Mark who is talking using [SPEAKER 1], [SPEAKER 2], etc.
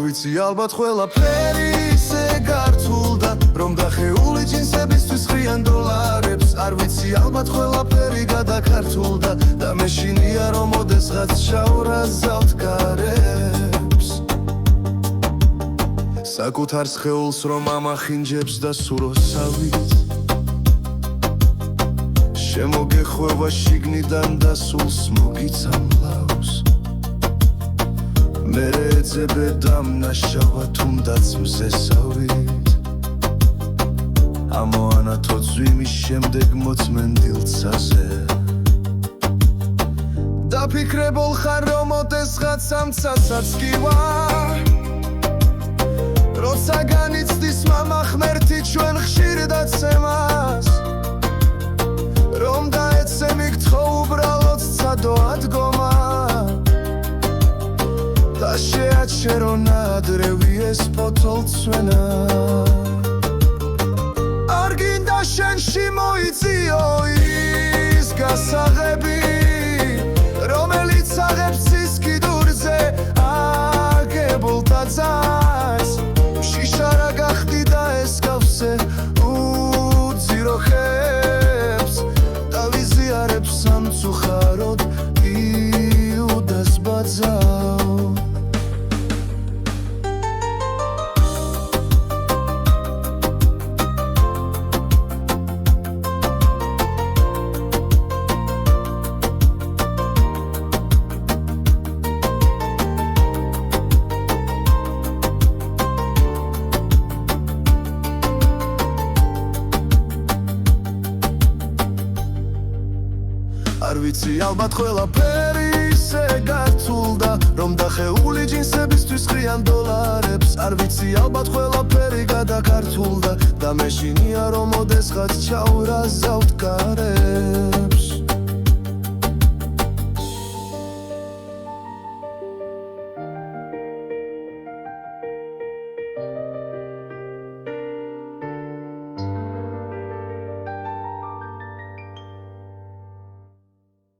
[SPEAKER 1] ვიცი ალბათ ყველაფერი ისე გართულდა რომ დახეული ჯინსებისთვის ხრიან დოლარებს არ ვიცი ალბათ ყველაფერი გადაქართულდა და მეშინია რომ ოდესღაც ჩავრაზავთ გარებს საკუთარ სხეულს რომ ამახინჯებს და სუროსავით შემოგეხვევა შიგნიდან და სულს მოგიცამლავს მე ეძებე დამნაშავა თუნდაც მზესავით ამოანა თოძვიმის შემდეგ მოწმენ დილცაზე დაფიქრებულ ხარ რომ ოდესღაც ამცასაც კი ვარ როცა განიცდის მამა ღმერთი ჩვენ ხშირ დაცემას რომ დაეცე მიგთხო უბრალოდ ცადო ადგომა და შეაჩერო ნადრევი ეს ფოთოლცვენა არ გინდა შენში მოიწიო ის გასაღები რომელიც აღებს ის კიდურზე აგებულ ტაძარს შიშარა გახდი და ეს გავსე უძირო ხებს და ვიზიარებს სამწუხაროდ იუდას ბაძავ არ ვიცი ალბათ ყველაფერი ისე გართულდა რომ დახეული ჯინსებისთვის ხრიან დოლარებს არ ვიცი ალბათ ყველაფერი გადაქართულდა და მეშინია რომ ოდესღაც ჩავრაზავთ გარებს